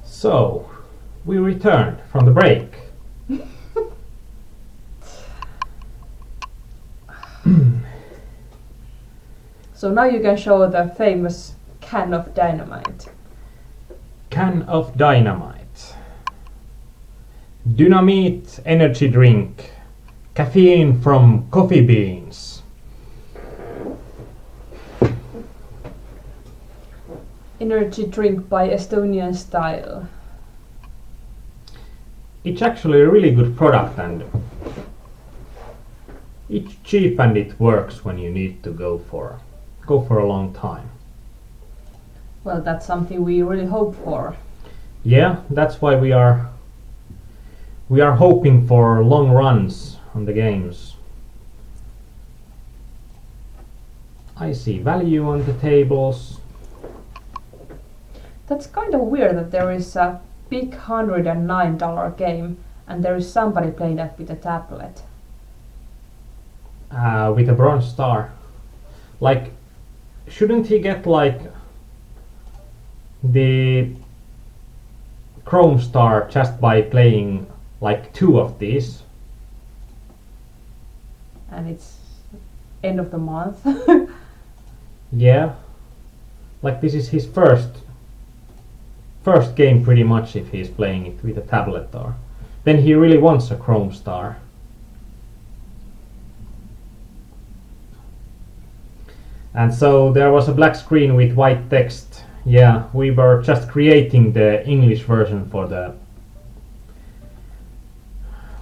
So, we returned from the break. So now you can show the famous can of dynamite. Can of dynamite. Dynamite energy drink. Caffeine from coffee beans. Energy drink by Estonian style. It's actually a really good product and it's cheap and it works when you need to go for a long time. Well, that's something we really hope for. Yeah, that's why we are hoping for long runs on the games. I see value on the tables. That's kind of weird that there is a big $109 game and there is somebody playing that with a tablet. With a bronze star. Like, shouldn't he get like the Chrome star just by playing like 2 of these? And it's end of the month. Yeah. Like this is his first game pretty much if he's playing it with a tablet or then he really wants a Chrome star. And so there was a black screen with white text. Yeah, we were just creating the English version for the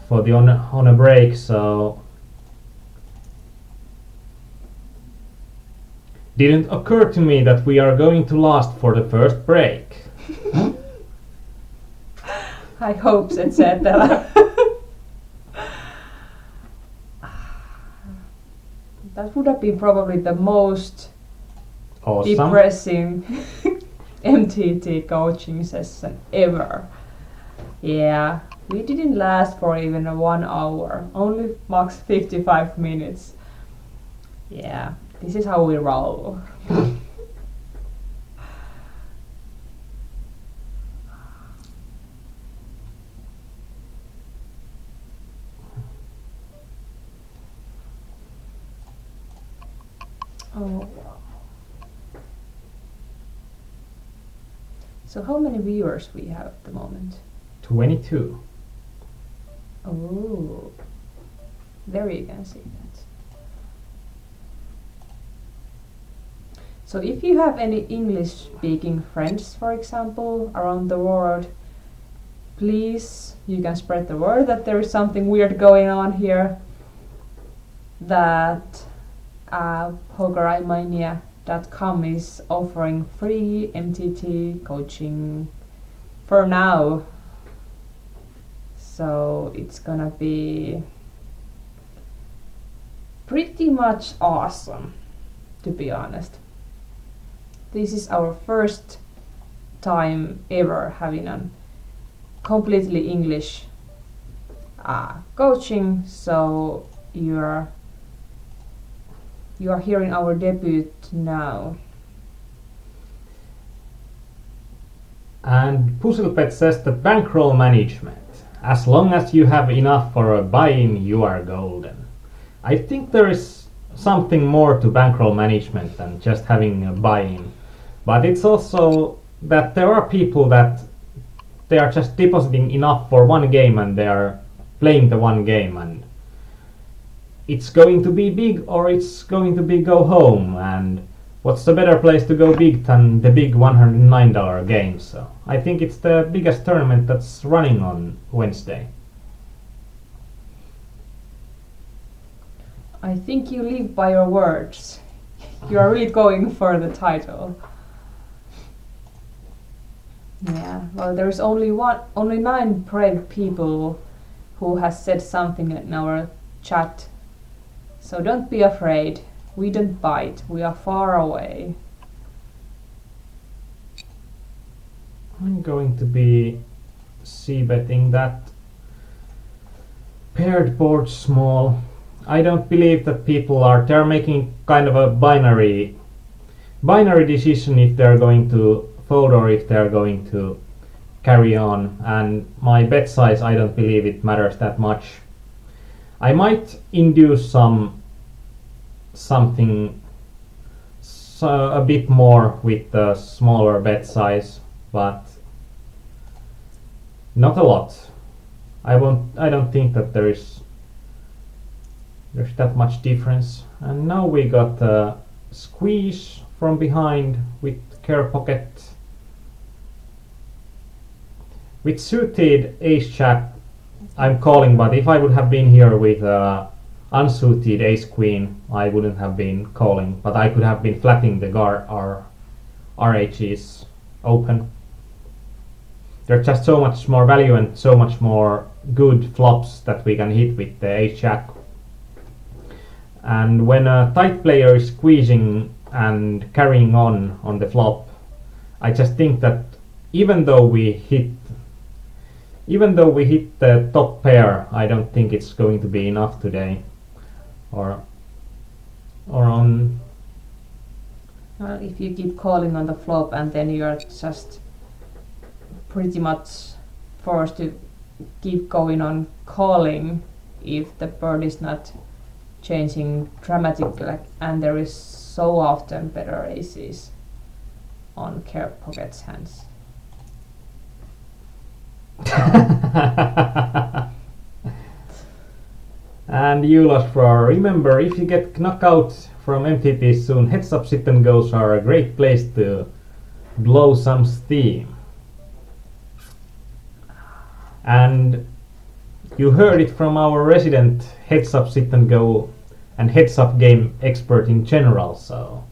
on a break, so didn't occur to me that we are going to last for the first break. High hopes, etc. That would have been probably the most Awesome. depressing MTT coaching session ever. Yeah, we didn't last for even 1 hour, only max 55 minutes. Yeah, this is how we roll. Oh. So how many viewers we have at the moment? 22. Oh, there you can see that. So if you have any English speaking friends, for example, around the world, please, you can spread the word that there is something weird going on here, that PokerEyemania.com is offering free MTT coaching for now. So it's gonna be pretty much awesome, to be honest. This is our first time ever having a completely English coaching, so you are hearing our debut now. And Puzzlepet says that bankroll management. As long as you have enough for a buy-in, you are golden. I think there is something more to bankroll management than just having a buy-in. But it's also that there are people that they are just depositing enough for one game and they are playing the one game and it's going to be big or it's going to be go home, and what's the better place to go big than the big $109 game? So I think it's the biggest tournament that's running on Wednesday. I think you live by your words. You are really going for the title. Yeah, well, there's only 9 brave people who has said something in our chat. So don't be afraid. We don't bite. We are far away. I'm going to be c-betting that paired board small. I don't believe that they're making kind of a binary decision if they're going to fold or if they're going to carry on, and my bet size, I don't believe it matters that much. I might induce something a bit more with the smaller bet size, but not a lot. I don't think that there's that much difference. And now we got a squeeze from behind with care pocket. With suited ace jack, I'm calling, but if I would have been here with unsuited ace queen, I wouldn't have been calling, but I could have been flatting the RHs open. There's just so much more value and so much more good flops that we can hit with the ace jack. And when a tight player is squeezing and carrying on the flop, I just think that even though we hit the top pair, I don't think it's going to be enough today. Or on. Well, if you keep calling on the flop and then you are just pretty much forced to keep going on calling if the board is not changing dramatically, and there is so often better aces on care pockets hands. And you lost for. Remember, if you get knocked out from MTT soon, heads up sit and goes are a great place to blow some steam. And you heard it from our resident heads up sit and go and heads up game expert in general, so.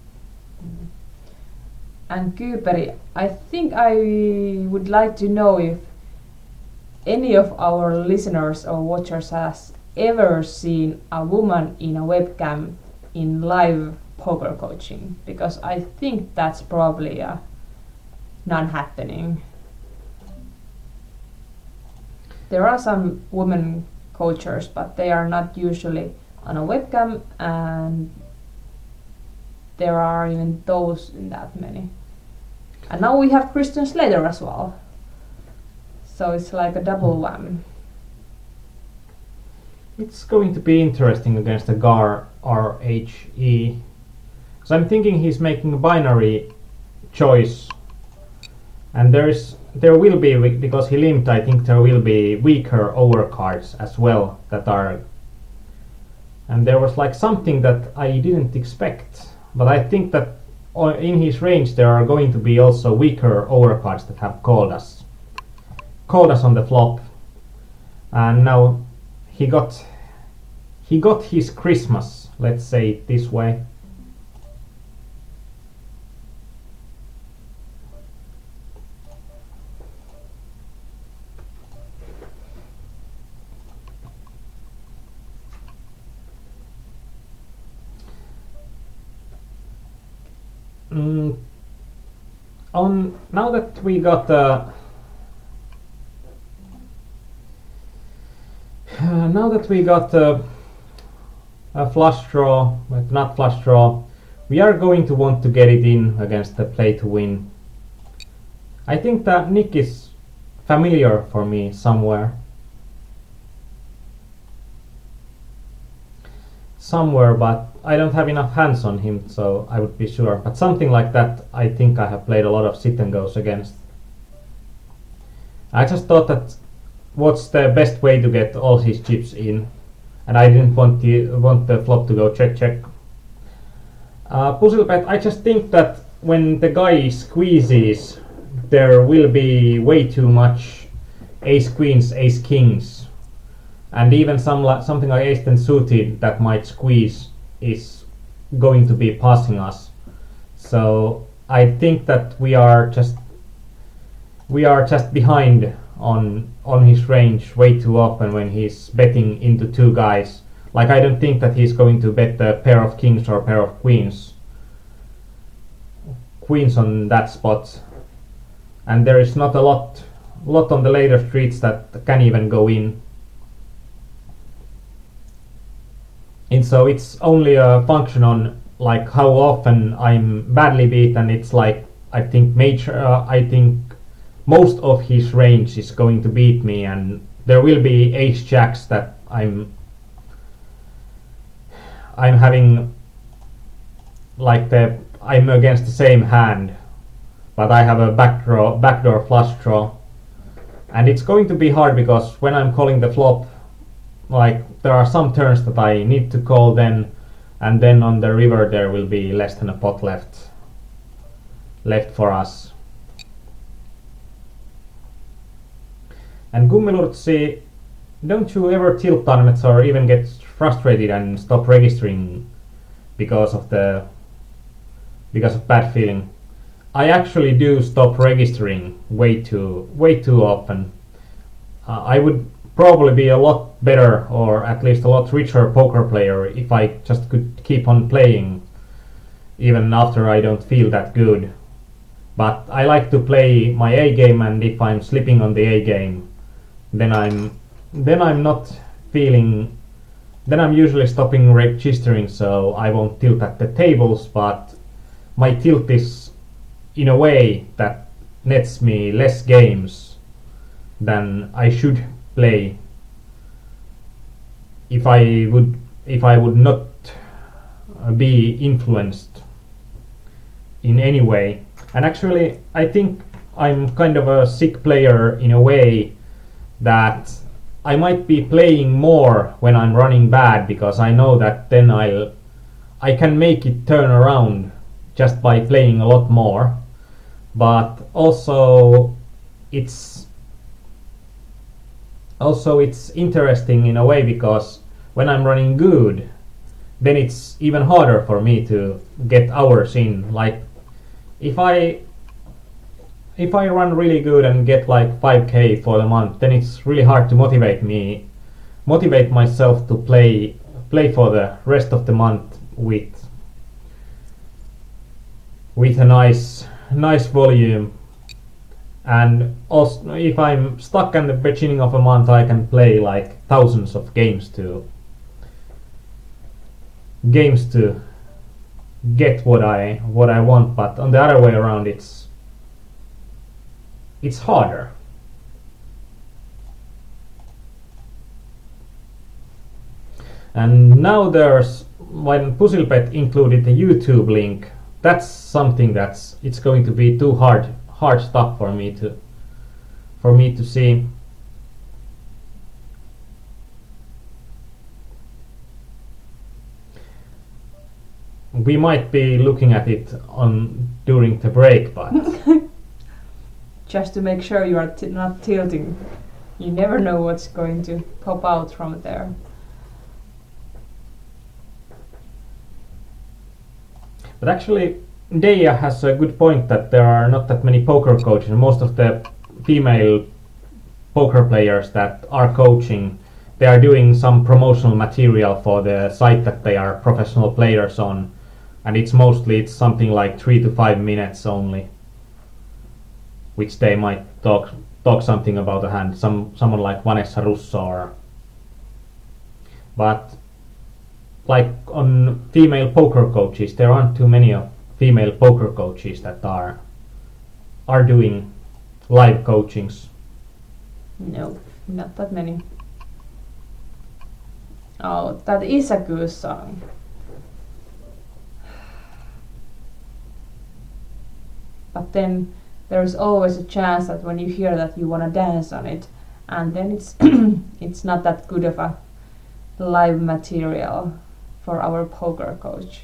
And Kyyperi, I think I would like to know if any of our listeners or watchers has ever seen a woman in a webcam in live poker coaching, because I think that's probably a non-happening. There are some women coachers, but they are not usually on a webcam, and there are even those in that many. And now we have Christian Slater as well. So it's like a double whammy. It's going to be interesting against the Gar RHE. So I'm thinking he's making a binary choice. And there will be, because he limped, I think there will be weaker overcards as well that are. And there was like something that I didn't expect. But I think that in his range there are going to be also weaker overcards that have called us on the flop. And now he got his Christmas, let's say it this way. Now that we got a flush draw, but not flush draw, we are going to want to get it in against the play to win. I think that Nick is familiar for me somewhere, but I don't have enough hands on him, so I would be sure. But something like that, I think I have played a lot of sit and goes against. I just thought that what's the best way to get all his chips in, and I didn't want the flop to go check check. Puzzle bet, I just think that when the guy squeezes, there will be way too much ace queens, ace kings, and even something like ace 10 suited that might squeeze is going to be passing us. So I think that we are just behind on his range way too often when he's betting into two guys. Like, I don't think that he's going to bet a pair of kings or a pair of queens on that spot. And there is not a lot on the later streets that can even go in. And so it's only a function on like how often I'm badly beaten. It's like I think most of his range is going to beat me, and there will be ace jacks that I'm having, like I'm against the same hand, but I have a backdoor flush draw, and it's going to be hard because when I'm calling the flop, like there are some turns that I need to call then, and then on the river there will be less than a pot left for us. And Gummilurtsi, don't you ever tilt Aarnimetsa or even get frustrated and stop registering because of bad feeling? I actually do stop registering way too often. I would probably be a lot better, or at least a lot richer poker player if I just could keep on playing even after I don't feel that good. But I like to play my A game, and if I'm slipping on the A game, then I'm not feeling. Then I'm usually stopping registering, so I won't tilt at the tables. But my tilt is in a way that nets me less games than I should play if I would not be influenced in any way. And actually, I think I'm kind of a sick player in a way that I might be playing more when I'm running bad, because I know that then I can make it turn around just by playing a lot more. But also it's interesting in a way, because when I'm running good, then it's even harder for me to get hours in. Like if I run really good and get like 5k for the month, then it's really hard to motivate myself to play for the rest of the month with a nice volume. And also, if I'm stuck at the beginning of a month, I can play like thousands of games to get what I want. But on the other way around, it's harder. And now when Puzzlepet included the YouTube link, that's something it's going to be too hard stuff for me to see. We might be looking at it during the break, but just to make sure you are not tilting. You never know what's going to pop out from there. But actually, Dayah has a good point that there are not that many poker coaches. Most of the female poker players that are coaching, they are doing some promotional material for the site that they are professional players on, and it's something like 3 to 5 minutes only, which they might talk something about a hand. Someone like Vanessa Russo, but like on female poker coaches, there aren't too many of female poker coaches that are doing live coachings. No, not that many. Oh, that is a good song. But then there's always a chance that when you hear that, you want to dance on it, and then it's it's not that good of a live material for our poker coach.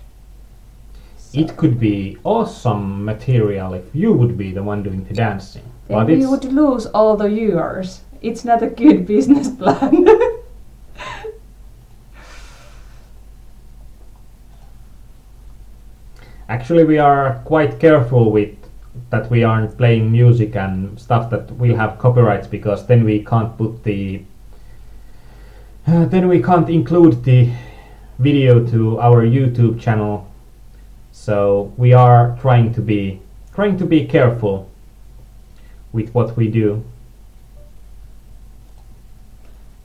So it could be awesome material if you would be the one doing the dancing. Then but we would lose all the viewers. It's not a good business plan. Actually, we are quite careful with that we aren't playing music and stuff that will have copyrights, because then we can't include the video to our YouTube channel. So we are trying to be careful with what we do.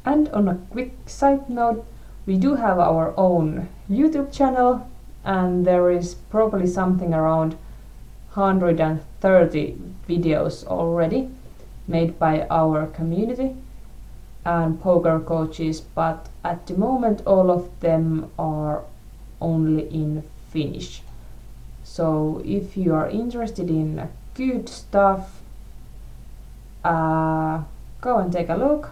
And on a quick side note, we do have our own YouTube channel, and there is probably something around 130 videos already. made by our community and poker coaches, but at the moment all of them are only in Finnish. So if you are interested in good stuff, go and take a look,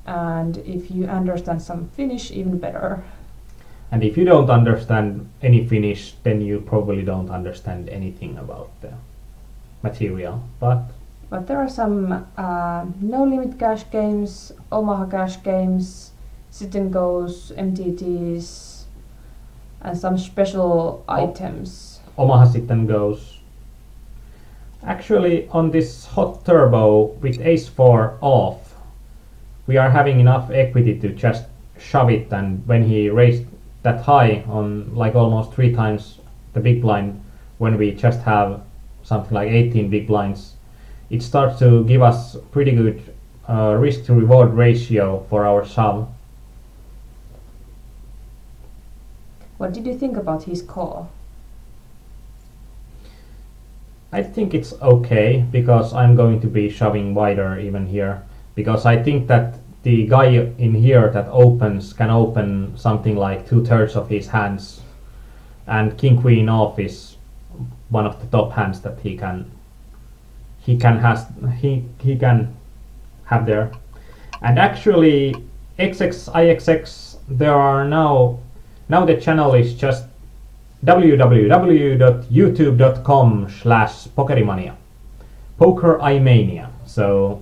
and if you understand some Finnish, even better. And if you don't understand any Finnish, then you probably don't understand anything about the material. But there are some no limit cash games, Omaha cash games, sit and goes, MTTs, and some special items. Omaha sit and goes. Actually, on this hot turbo with ace 4 off, we are having enough equity to just shove it, and when he raised that high on like almost 3 times the big blind, when we just have something like 18 big blinds, it starts to give us pretty good risk to reward ratio for our shove. What did you think about his call? I think it's okay, because I'm going to be shoving wider even here, because I think that the guy in here that opens can open something like 2/3 of his hands, and king queen off is one of the top hands that he can have there. And actually XXIXX, there are now the channel is just www.youtube.com/pokerimania, Pokerimania. So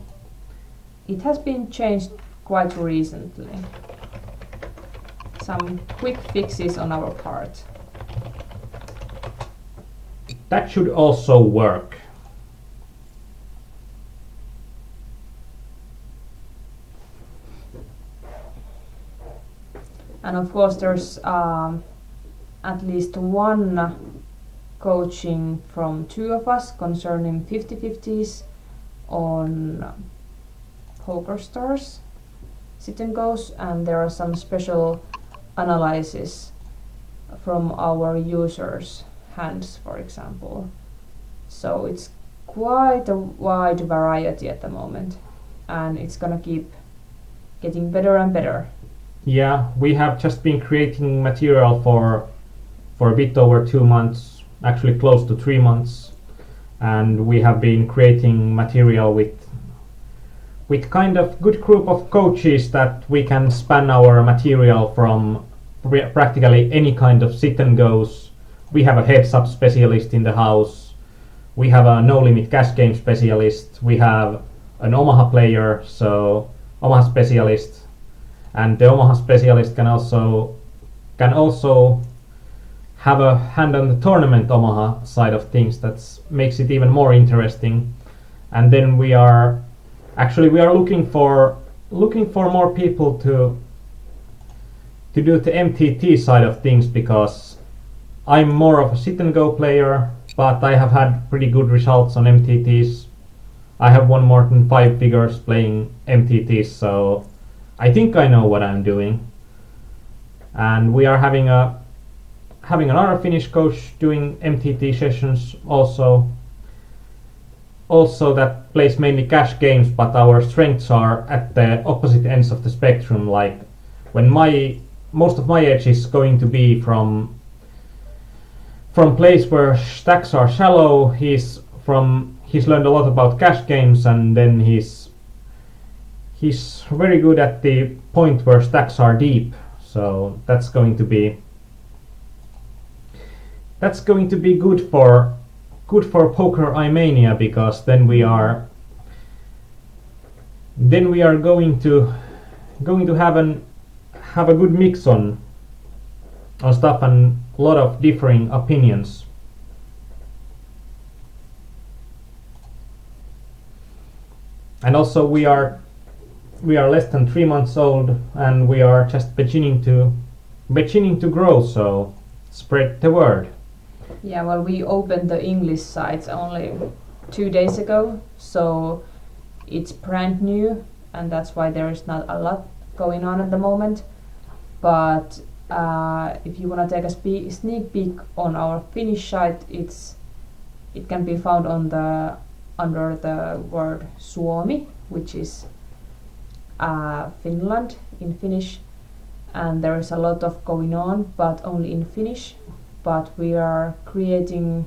it has been changed quite recently. Some quick fixes on our part. That should also work. And of course there's at least one coaching from 2 of us concerning 50/50s on Poker Stars sit and goes, and there are some special analysis from our users' hands, for example. So it's quite a wide variety at the moment, and it's gonna keep getting better and better. Yeah, we have just been creating material for a bit over 2 months, actually close to 3 months, and we have been creating material with kind of good group of coaches that we can span our material from practically any kind of sit and goes. We have a heads up specialist in the house, we have a no limit cash game specialist, we have an Omaha player, so Omaha specialist, and the Omaha specialist can also have a hand on the tournament Omaha side of things. That makes it even more interesting. And then we are looking for more people to do the MTT side of things, because I'm more of a sit and go player, but I have had pretty good results on MTTs. I have won more than 5 figures playing MTTs, so I think I know what I'm doing. And we are having another Finnish coach doing MTT sessions also that plays mainly cash games, but our strengths are at the opposite ends of the spectrum. Like when most of my edge is going to be from place where stacks are shallow. He's learned a lot about cash games, and then he's very good at the point where stacks are deep. So that's going to be good for Pokerimania, because then we are going to have a good mix on stuff and a lot of differing opinions. And also we are less than 3 months old, and we are just beginning to grow, so spread the word. Yeah, well, we opened the English sites only 2 days ago, so it's brand new, and that's why there is not a lot going on at the moment. But if you want to take a sneak peek on our Finnish site, it can be found on under the word Suomi, which is Finland in Finnish, and there is a lot of going on, but only in Finnish. But we are creating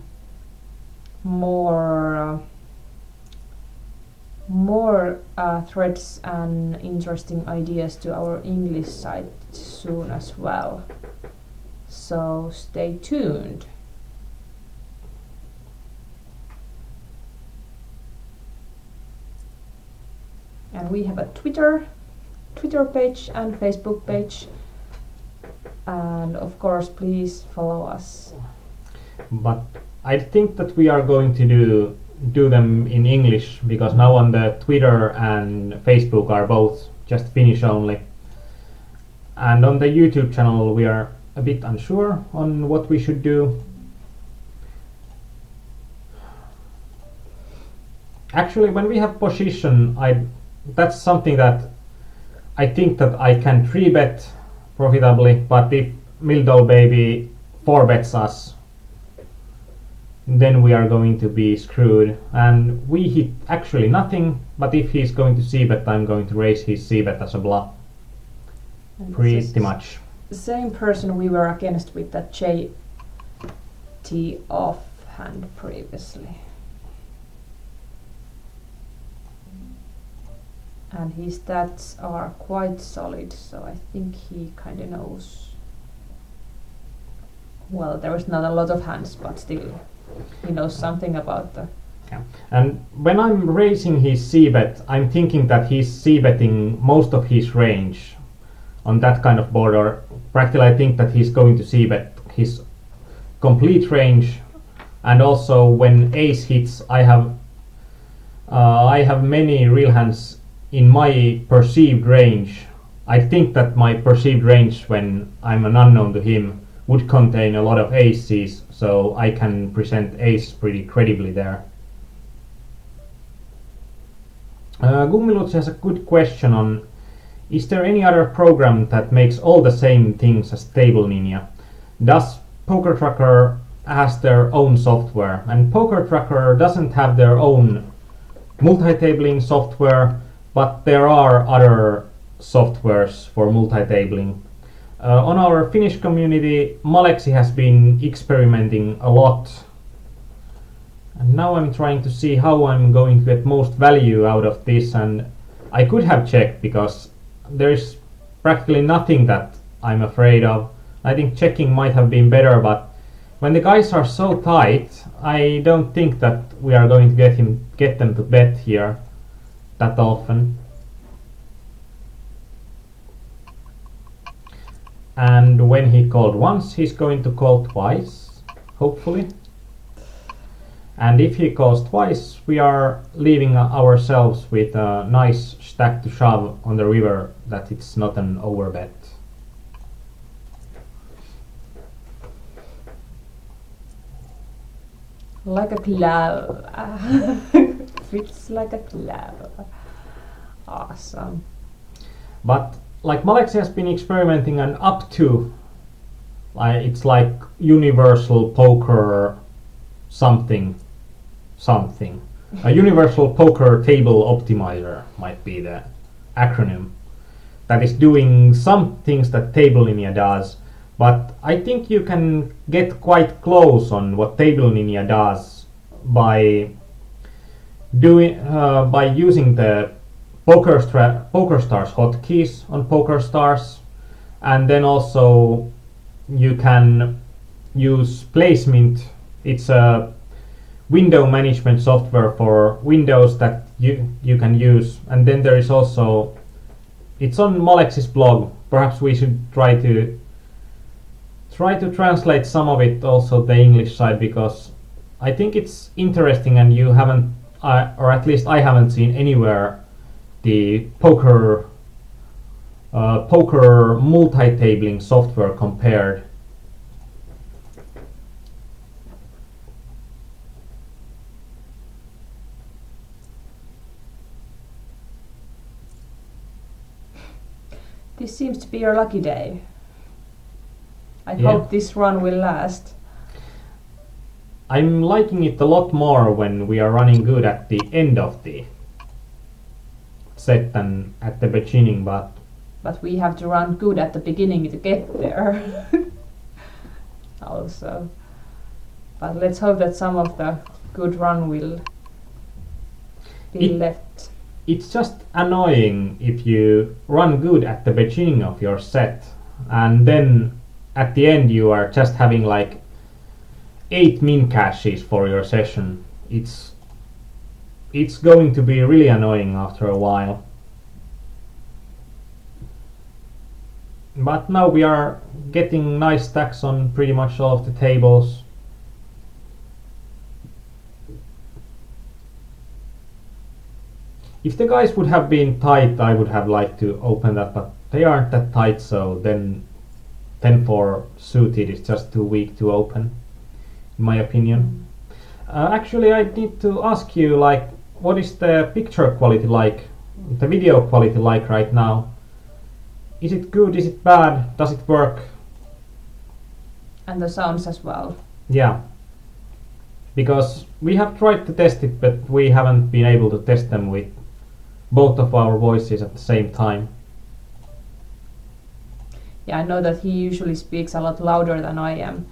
more threads and interesting ideas to our English site soon as well. So stay tuned. And we have a Twitter page and Facebook page. And of course, please follow us. But I think that we are going to do them in English, because now on the Twitter and Facebook are both just Finnish only. And on the YouTube channel we are a bit unsure on what we should do. Actually, when we have position, that's something that I think that I can 3-bet profitably, but if Mildow Baby 4-bets us, then we are going to be screwed. And we hit actually nothing, but if he's going to c-bet, I'm going to raise his c-bet as a bluff. And Pretty much. The same person we were against with that JT offhand previously. And his stats are quite solid, so I think he kind of knows. Well, there is not a lot of hands, but still, he knows something about the... Yeah. And when I'm raising his c-bet, I'm thinking that he's c-betting most of his range on that kind of board, or practically I think that he's going to c-bet his complete range. And also when ace hits, I have many real hands in my perceived range. I think that my perceived range when I'm an unknown to him would contain a lot of aces, so I can present ace pretty credibly there. Gummilutsi has a good question on: is there any other program that makes all the same things as Table Ninja? Does Poker Tracker has their own software? And Poker Tracker doesn't have their own multi-tabling software, but there are other softwares for multi-tabling. On our Finnish community, Maleksi has been experimenting a lot. And now I'm trying to see how I'm going to get most value out of this, and I could have checked, because there's practically nothing that I'm afraid of. I think checking might have been better, but when the guys are so tight, I don't think that we are going to get them to bet here that often. And when he called once, he's going to call twice, hopefully. And if he calls twice, we are leaving ourselves with a nice stack to shove on the river that it's not an overbet. Like a glove. Fits like a glove. Awesome. But like Maleksi has been experimenting, and up to it's like universal poker something. A universal poker table optimizer might be the acronym, that is doing some things that Table Ninja does. But I think you can get quite close on what Table Ninja does by using the PokerStars hotkeys on PokerStars, and then also you can use Placement. It's a window management software for Windows that you can use, and then there is also, it's on Maleksi's blog. Perhaps we should try to translate some of it also the English side, because I think it's interesting, and you haven't, or at least I haven't seen anywhere the poker multi-tabling software compared. This seems to be your lucky day. I Yeah. hope this run will last. I'm liking it a lot more when we are running good at the end of the set than at the beginning, but we have to run good at the beginning to get there. Also. But let's hope that some of the good run will be left. it's just annoying if you run good at the beginning of your set and then at the end you are just having like 8 min caches for your session. It's going to be really annoying after a while. But now we are getting nice stacks on pretty much all of the tables. If the guys would have been tight, I would have liked to open that, but they aren't that tight, so then 10-4 suited is just too weak to open, in my opinion. Actually, I need to ask you, like, what is the picture quality like, the video quality like right now? Is it good? Is it bad? Does it work? And the sounds as well. Yeah. Because we have tried to test it, but we haven't been able to test them with both of our voices at the same time. Yeah, I know that he usually speaks a lot louder than I am,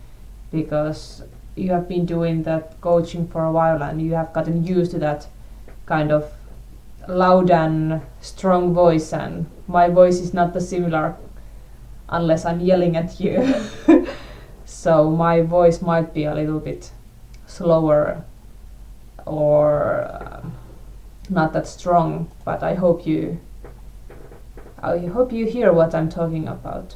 because you have been doing that coaching for a while and you have gotten used to that kind of loud and strong voice, and my voice is not the similar unless I'm yelling at you. So my voice might be a little bit slower or not that strong, but I hope you hear what I'm talking about.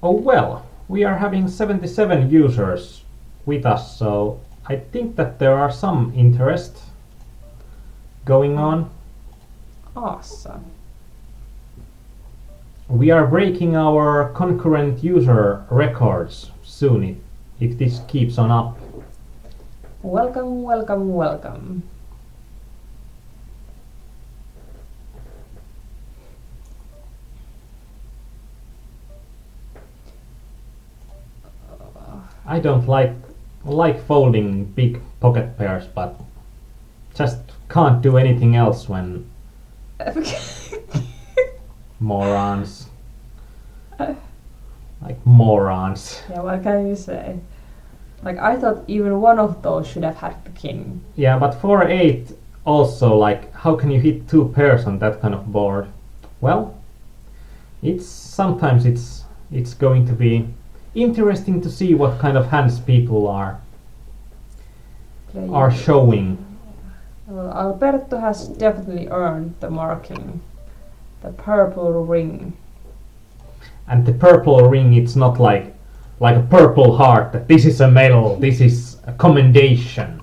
Oh well, we are having 77 users with us, so I think that there are some interest going on. Awesome. We are breaking our concurrent user records soon if this keeps on up. Welcome, welcome, welcome. I don't like folding big pocket pairs, but just can't do anything else when morons. Like morons. Yeah, what can you say? Like, I thought even one of those should have had the king. Yeah, but 4-8 also, like, how can you hit 2 pairs on that kind of board? Well, sometimes it's going to be interesting to see what kind of hands people are showing. Well, Alberto has definitely earned the marking, the purple ring. And the purple ring, it's not like a purple heart, that this is a medal, this is a commendation.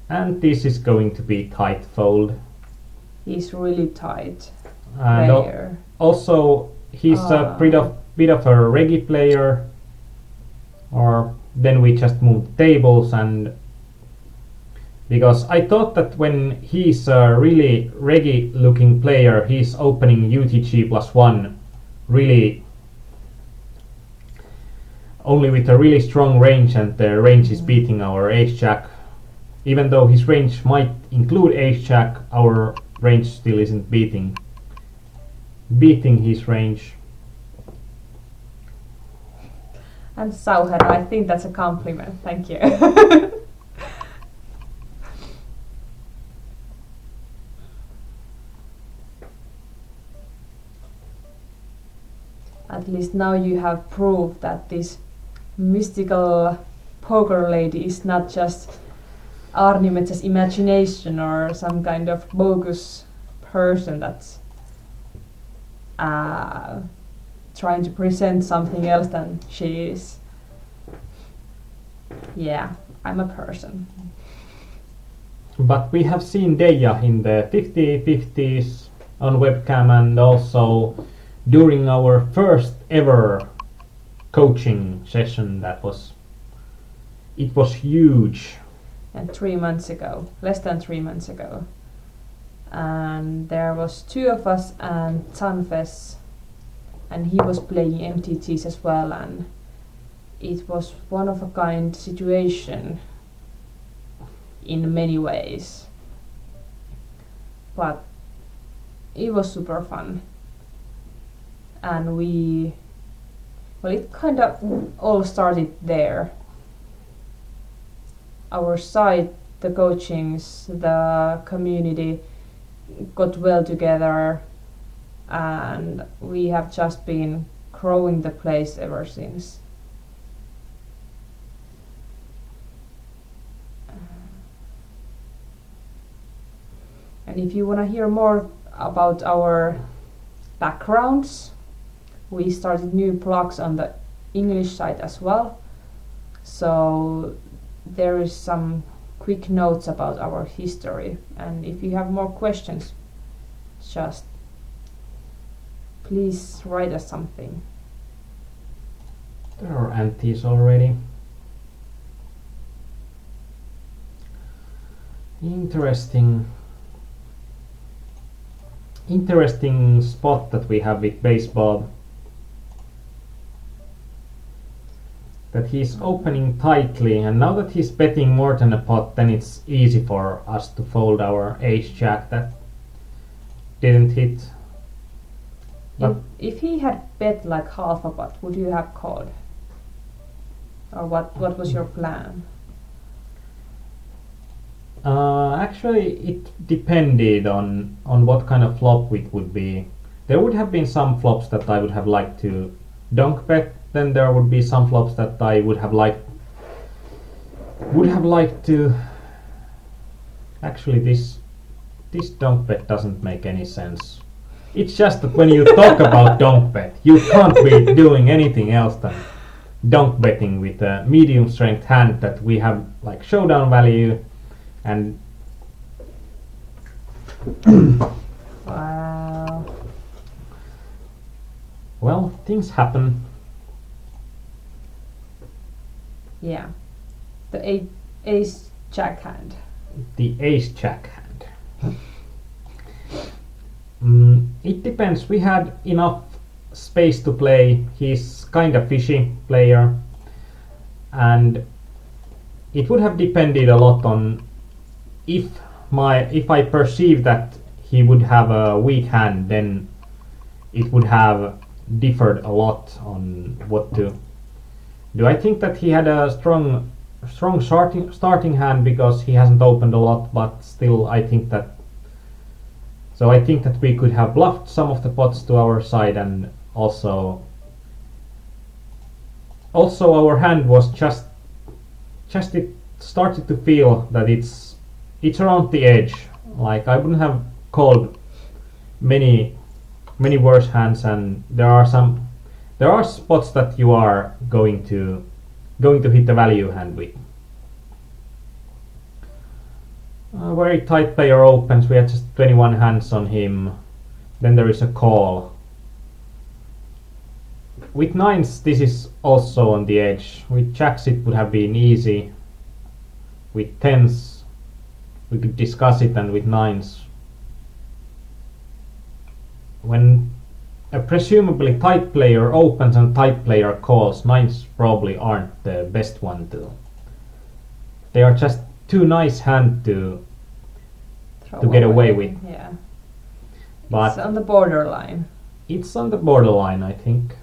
And this is going to be tight fold. He's really tight And player. Also, he's a bit of a reggae player. Or then we just move the tables, and because I thought that when he's a really reggae looking player, he's opening UTG +1 really only with a really strong range, and the range is beating our ace-jack. Even though his range might include ace-jack, our range still isn't beating his range. And Sauher, I think that's a compliment. Thank you. At least now you have proved that this mystical poker lady is not just Aarnimetsa's imagination or some kind of bogus person that's trying to present something else than she is. Yeah, I'm a person. But we have seen Dayah in the 50-50s on webcam, and also during our first ever coaching session. It was huge. And 3 months ago, less than 3 months ago. And there was 2 of us and Tanfes and he was playing MTTs as well, and it was one of a kind situation in many ways, but it was super fun. And it kind of all started there. Our site, the coachings, the community got well together, and we have just been growing the place ever since. And if you want to hear more about our backgrounds, we started new blogs on the English side as well. So there is some quick notes about our history. And if you have more questions, just please write us something. There are antis already. Interesting spot that we have with baseball. That he's opening tightly, and now that he's betting more than a pot, then it's easy for us to fold our ace jack that didn't hit. But If he had bet like half a pot, would you have called? Or what was your plan? Actually, it depended on what kind of flop it would be. There would have been some flops that I would have liked to donk bet. Then there would be some flops that I would have liked to. Actually, this donk bet doesn't make any sense. It's just that when you talk about donk bet, you can't be doing anything else than donk betting with a medium strength hand that we have like showdown value. And Wow. well, things happen. Yeah. The ace jack hand. The ace jack hand. It depends. We had enough space to play. He's kind of fishy player, and it would have depended a lot on if I perceive that he would have a weak hand, then it would have differed a lot on what to do. I think that he had a strong starting hand because he hasn't opened a lot, but still I think that we could have bluffed some of the pots to our side, and also our hand was just it started to feel that it's around the edge. Like I wouldn't have called many worse hands, and there are spots that you are going to hit the value hand with. A very tight player opens. We had just 21 hands on him. Then there is a call. With nines, this is also on the edge. With jacks, it would have been easy. With tens, we could discuss it, and with nines, when a presumably tight player opens and tight player calls, nines probably aren't the best one to. They are just too nice hand to get away with. Yeah. But it's on the borderline. It's on the borderline, I think.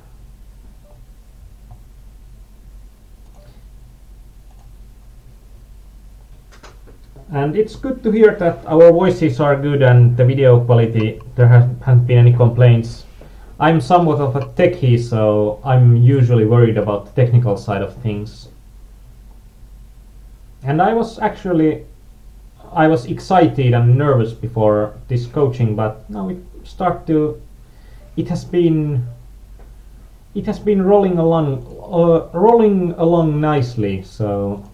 And it's good to hear that our voices are good and the video quality, there haven't been any complaints. I'm somewhat of a techie, so I'm usually worried about the technical side of things. And I was excited and nervous before this coaching, but now it has been rolling along nicely, so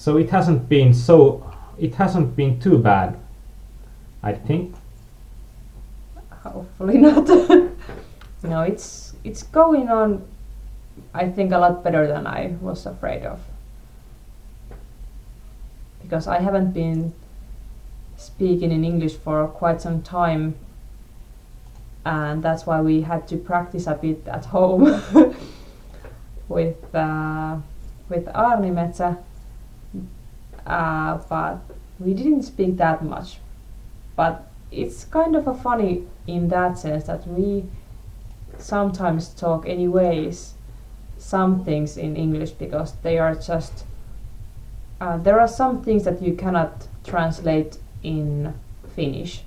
it hasn't been too bad, I think. Hopefully not. No, it's going on, I think, a lot better than I was afraid of. Because I haven't been speaking in English for quite some time, and that's why we had to practice a bit at home with Aarnimetsa, but we didn't speak that much. But it's kind of a funny in that sense that we sometimes talk anyways some things in English because they are just there are some things that you cannot translate in Finnish,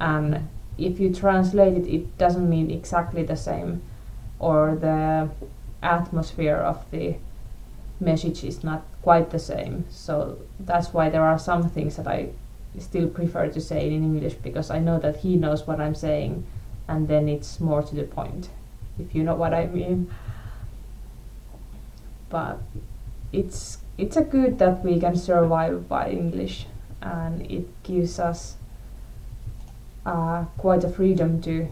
and if you translate it, it doesn't mean exactly the same, or the atmosphere of the message is not quite the same. So that's why there are some things that I still prefer to say in English, because I know that he knows what I'm saying, and then it's more to the point, if you know what I mean. But it's a good that we can survive by English, and it gives us quite a freedom to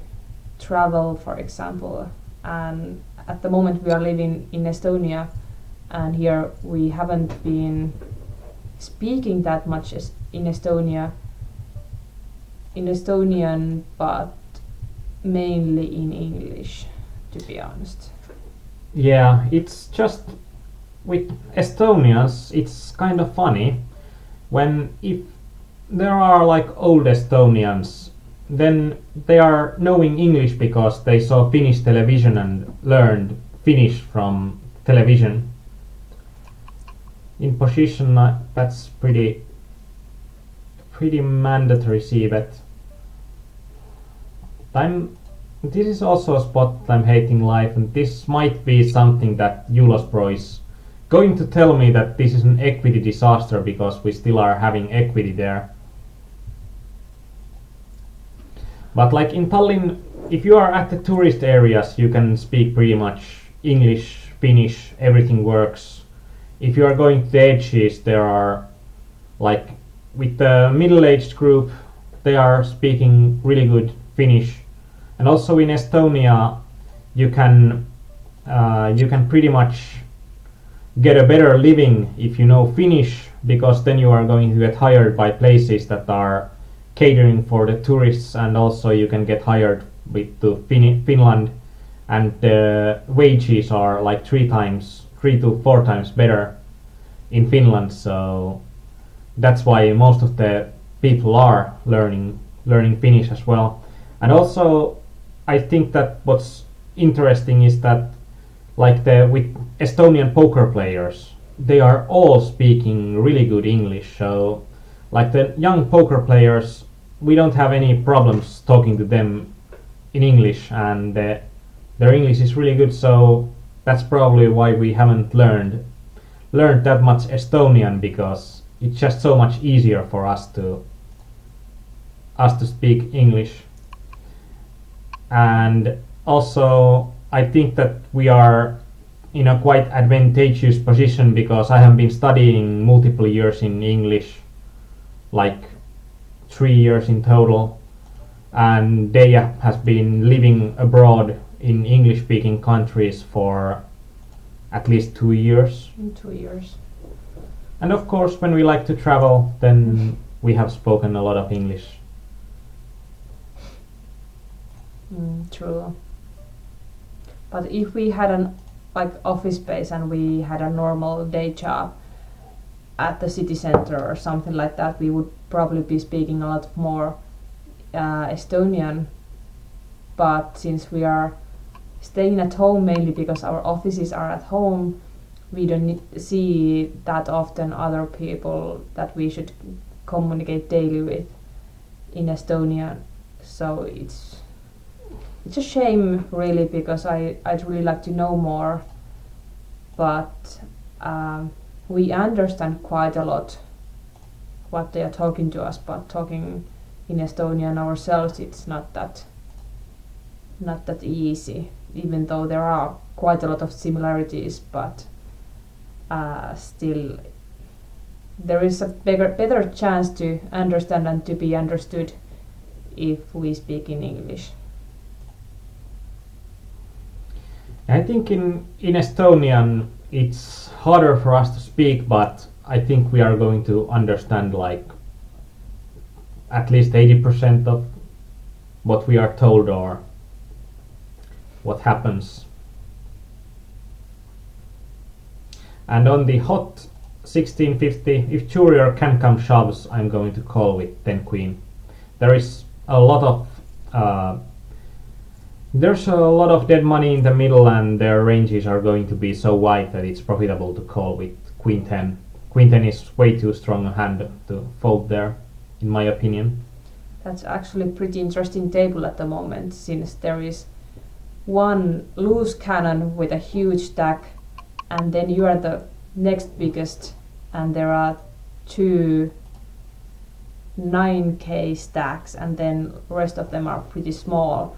travel, for example. And at the moment we are living in Estonia, and here we haven't been speaking that much in Estonian, but mainly in English, to be honest. Yeah, it's just with Estonians, it's kind of funny when if there are like old Estonians, then they are knowing English because they saw Finnish television and learned Finnish from television. In position, that's pretty mandatory. See that. This is also a spot I'm hating life, and this might be something that Julospro is going to tell me that this is an equity disaster because we still are having equity there. But like in Tallinn, if you are at the tourist areas, you can speak pretty much English, Finnish, everything works. If you are going to the edges, there are like with the middle-aged group, they are speaking really good Finnish. And also in Estonia, you can pretty much get a better living if you know Finnish, because then you are going to get hired by places that are catering for the tourists, and also you can get hired with Finland, and the wages are like 3 to 4 times better in Finland. So that's why most of the people are learning Finnish as well. And also I think that what's interesting is that like with Estonian poker players, they are all speaking really good English. So like the young poker players, we don't have any problems talking to them in English, and their English is really good. So that's probably why we haven't learned that much Estonian, because it's just so much easier for us to speak English. And also I think that we are in a quite advantageous position, because I have been studying multiple years in English, like 3 years in total, and Dayah has been living abroad in English-speaking countries for at least 2 years. 2 years. And of course, when we like to travel, then we have spoken a lot of English. True. But if we had an office space and we had a normal day job at the city center or something like that, we would probably be speaking a lot more Estonian. But since we are staying at home mainly because our offices are at home, we don't see that often other people that we should communicate daily with in Estonian. So it's a shame really, because I'd really like to know more, but we understand quite a lot what they are talking to us, but talking in Estonian ourselves, it's not that easy, even though there are quite a lot of similarities, but still there is a better chance to understand and to be understood if we speak in English. I think in Estonian it's harder for us to speak, but I think we are going to understand like at least 80% of what we are told, or what happens. And on the hot 1650, if Courier can come shoves, I'm going to call with 10 queen. There is a lot of there's a lot of dead money in the middle, and their ranges are going to be so wide that it's profitable to call with queen 10. Queen 10 is way too strong a hand to fold there, in my opinion. That's actually a pretty interesting table at the moment, since there is one loose cannon with a huge stack, and then you are the next biggest, and there are two 9k stacks, and then rest of them are pretty small.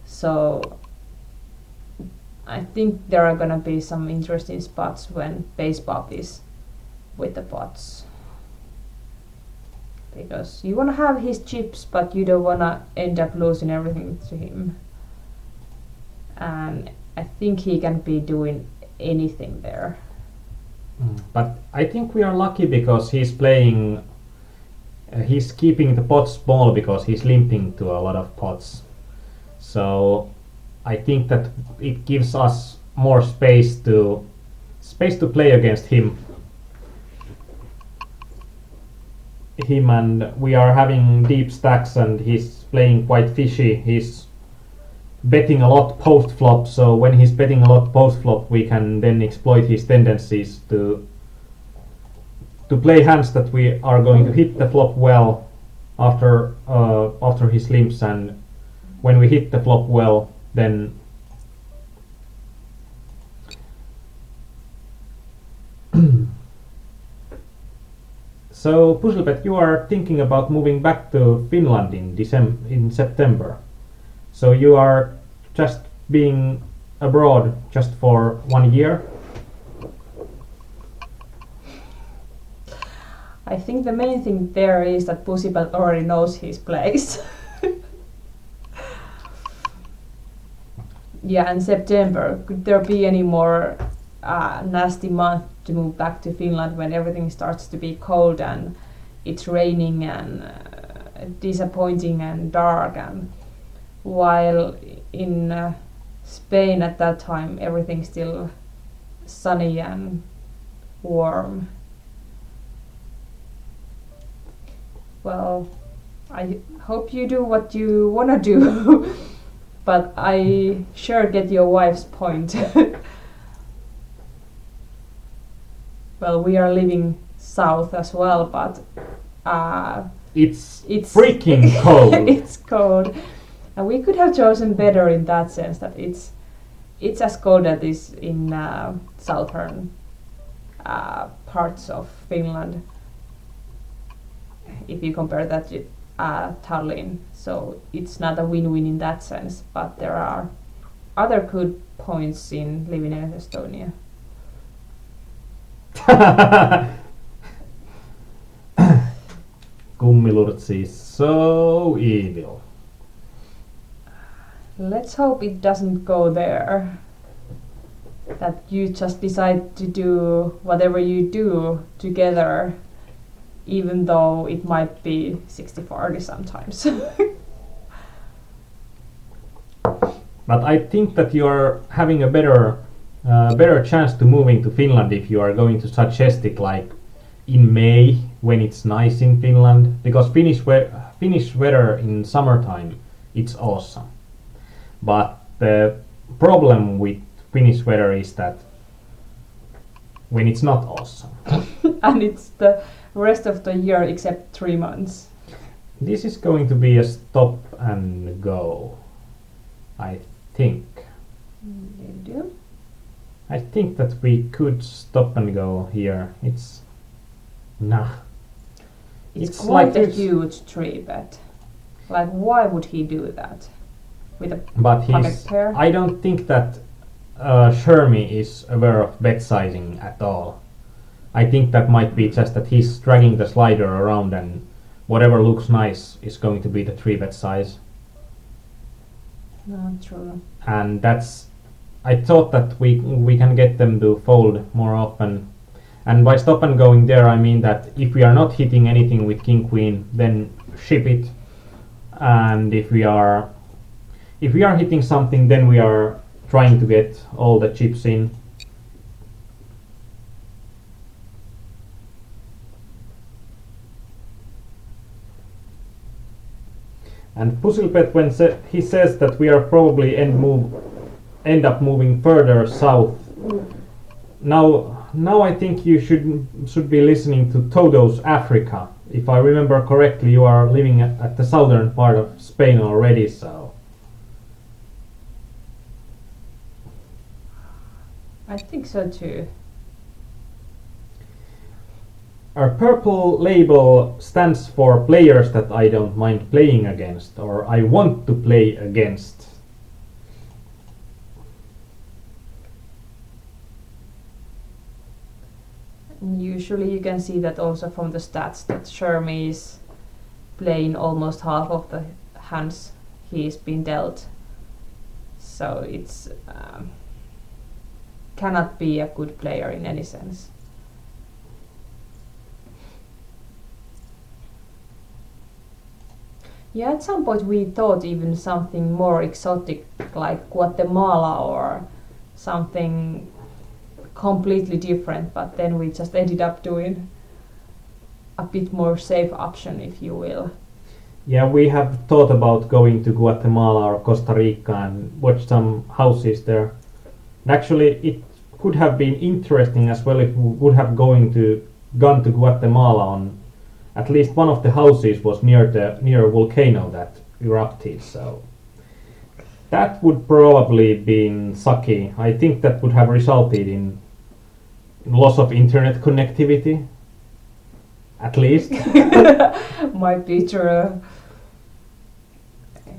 So I think there are gonna be some interesting spots when base pop is with the pots, because you wanna have his chips, but you don't wanna end up losing everything to him. And I think he can be doing anything there. But I think we are lucky because he's playing. He's keeping the pots small because he's limping to a lot of pots. So I think that it gives us more space to play against him. And we are having deep stacks, and he's playing quite fishy. He's betting a lot post flop, so when he's betting a lot post flop, we can then exploit his tendencies to play hands that we are going to hit the flop well after his limps, and when we hit the flop well, then so Puzzlebet, you are thinking about moving back to Finland in September. So you are just being abroad just for 1 year? I think the main thing there is that Pussybelt already knows his place. Yeah, in September, could there be any more nasty month to move back to Finland when everything starts to be cold and it's raining and disappointing and dark, and while in Spain at that time everything's still sunny and warm? Well, I hope you do what you wanna do, but I sure get your wife's point. Well, we are living south as well, but it's freaking cold. It's cold, and we could have chosen better in that sense that it's as cold as it is in southern parts of Finland. If you compare that to Tallinn, so it's not a win-win in that sense, but there are other good points in living in Estonia. Kummilurtsi is so evil. Let's hope it doesn't go there. That you just decide to do whatever you do together, even though it might be 60-40 sometimes. But I think that you are having a better chance to moving to Finland if you are going to suggest it like in May when it's nice in Finland, because Finnish weather in summertime, it's awesome. But the problem with Finnish weather is that when it's not awesome. And it's the rest of the year except 3 months. This is going to be a stop and go, I think. You do? I think that we could stop and go here. It's It's like quite a huge tree bet. Like, why would he do that with a pocket pair? I don't think that Shermy is aware of bet sizing at all. I think that might be just that he's dragging the slider around, and whatever looks nice is going to be the 3-bet size. No, true. And I thought that we can get them to fold more often. And by stop and going there, I mean that if we are not hitting anything with king queen, then ship it. And if we are if we are hitting something, then we are trying to get all the chips in. And Pusilpet, when he says that we are probably end up moving further south. Now I think you should be listening to Todo's Africa. If I remember correctly, you are living at the southern part of Spain already, so. I think so too. Our purple label stands for players that I don't mind playing against, or I want to play against. Usually you can see that also from the stats that Shermy is playing almost half of the hands he's been dealt. So it's cannot be a good player in any sense. Yeah, at some point we thought even something more exotic like Guatemala or something completely different, but then we just ended up doing a bit more safe option, if you will. Yeah, we have thought about going to Guatemala or Costa Rica and watch some houses there. And actually, it could have been interesting as well if we would have gone to Guatemala on at least one of the houses was near a volcano that erupted, so that would probably been sucky. I think that would have resulted in loss of internet connectivity, at least. Might be true. Yeah.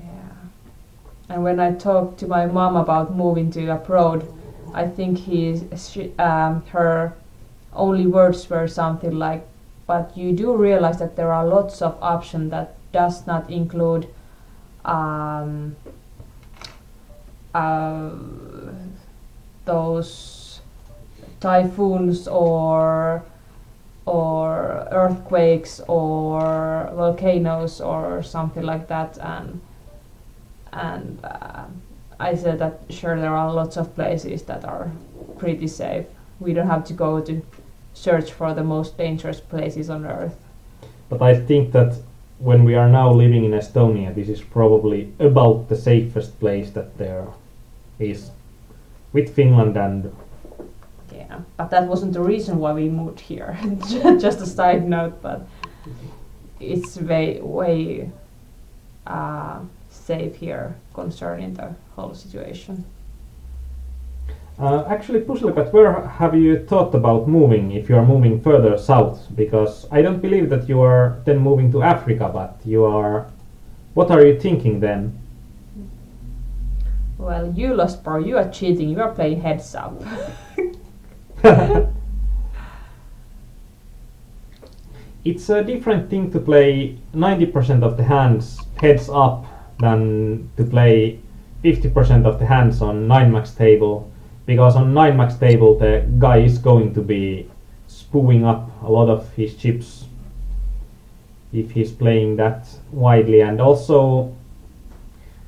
And when I talked to my mom about moving to abroad, I think her only words were something like, but you do realize that there are lots of options that does not include those typhoons or earthquakes or volcanoes or something like that, and I said that sure, there are lots of places that are pretty safe. We don't have to go to search for the most dangerous places on earth. But I think that when we are now living in Estonia, this is probably about the safest place that there is, with Finland. And yeah, but that wasn't the reason why we moved here. Just a side note, but it's way safe here concerning the whole situation. Actually, Pusilpet, where have you thought about moving if you are moving further south? Because I don't believe that you are then moving to Africa, but you are. What are you thinking then? Well, you lost, bro. You are cheating. You are playing heads up. It's a different thing to play 90% of the hands heads up than to play 50% of the hands on 9-max table. Because on 9-max table the guy is going to be spooing up a lot of his chips if he's playing that widely, and also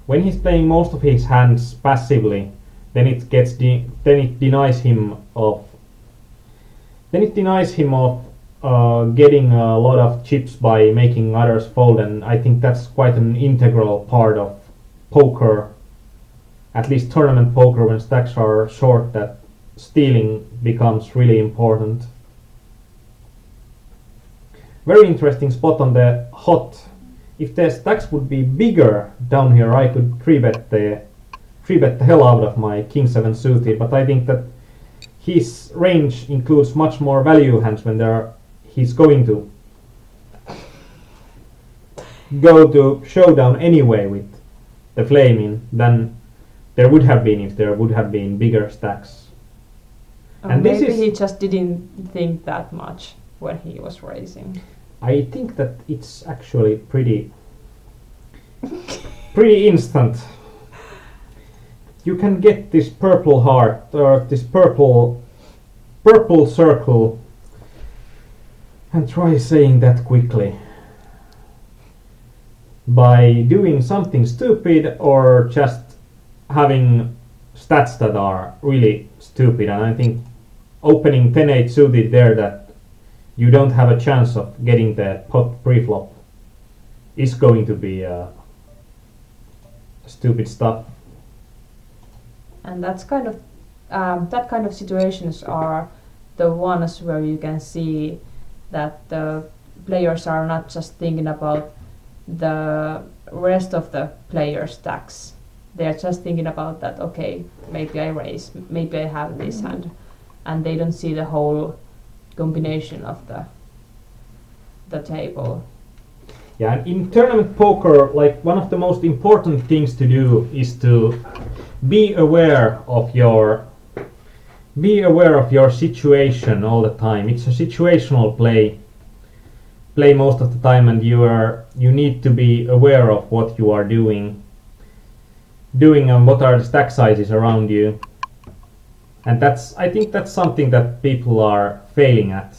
when he's playing most of his hands passively, then it denies him of getting a lot of chips by making others fold, and I think that's quite an integral part of poker. At least tournament poker, when stacks are short, that stealing becomes really important. Very interesting spot on the hot. If the stacks would be bigger down here, I could 3-bet the hell out of my King 7 suited, but I think that his range includes much more value hands when he's going to go to showdown anyway with the flaming than there would have been if there would have been bigger stacks. And maybe he just didn't think that much when he was raising. I think that it's actually pretty instant. You can get this purple heart or this purple circle, and try saying that quickly. by doing something stupid or just having stats that are really stupid. And I think opening 10-8 suited there that you don't have a chance of getting the pot preflop is going to be stupid stuff. And that's kind of that kind of situations are the ones where you can see that the players are not just thinking about the rest of the players' stacks. They are just thinking about that. Okay, maybe I raise, maybe I have this hand, and they don't see the whole combination of the table. Yeah, and in tournament poker, like one of the most important things to do is to be aware of your situation all the time. It's a situational play most of the time, and you need to be aware of what you are doing and what are the stack sizes around you. And I think that's something that people are failing at.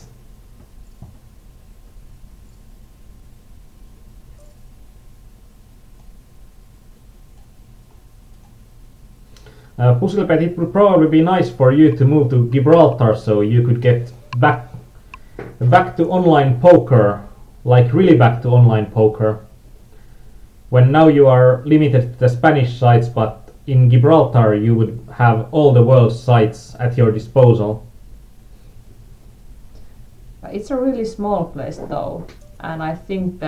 Puzzlepet, it would probably be nice for you to move to Gibraltar so you could get back to online poker, like really back to online poker. When now you are limited to the Spanish sites, but in Gibraltar you would have all the world's sites at your disposal. It's a really small place though, and I think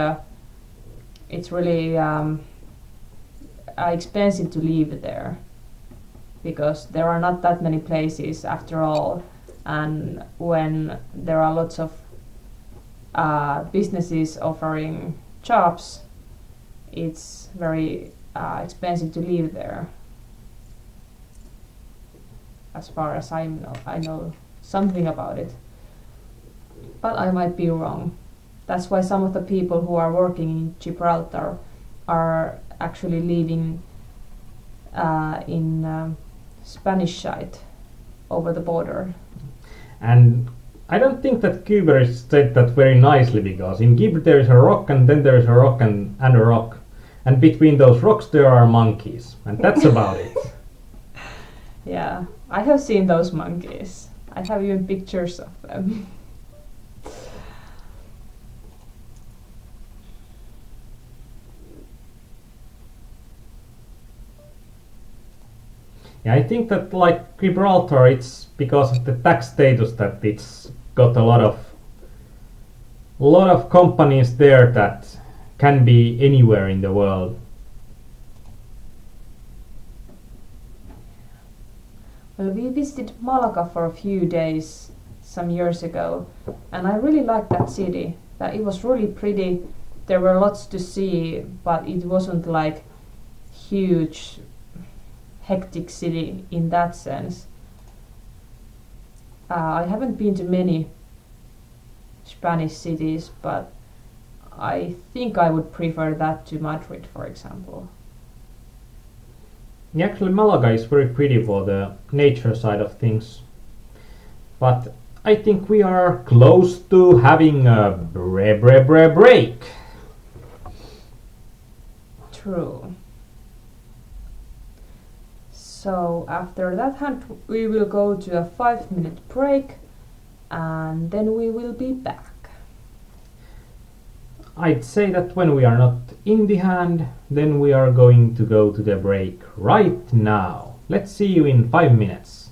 it's really expensive to live there, because there are not that many places after all, and when there are lots of businesses offering jobs, it's very expensive to live there. As far as I know something about it, but I might be wrong. That's why some of the people who are working in Gibraltar are actually living in Spanish side over the border. And I don't think that Kuber said that very nicely, because in Gib there is a rock, and then there is a rock and a rock, and between those rocks there are monkeys, and that's about it. Yeah, I have seen those monkeys. I have even pictures of them. Yeah, I think that like Gibraltar, it's because of the tax status that it's got a lot of companies there that can be anywhere in the world. Well, we visited Malaga for a few days some years ago, and I really liked that city. That it was really pretty. There were lots to see, but it wasn't like huge, hectic city in that sense. I haven't been to many Spanish cities, but I think I would prefer that to Madrid, for example. Yeah, actually Malaga is very pretty for the nature side of things. But I think we are close to having a break. True. So after that hand we will go to a 5-minute break, and then we will be back. I'd say that when we are not in the hand, then we are going to go to the break right now. Let's see you in 5 minutes.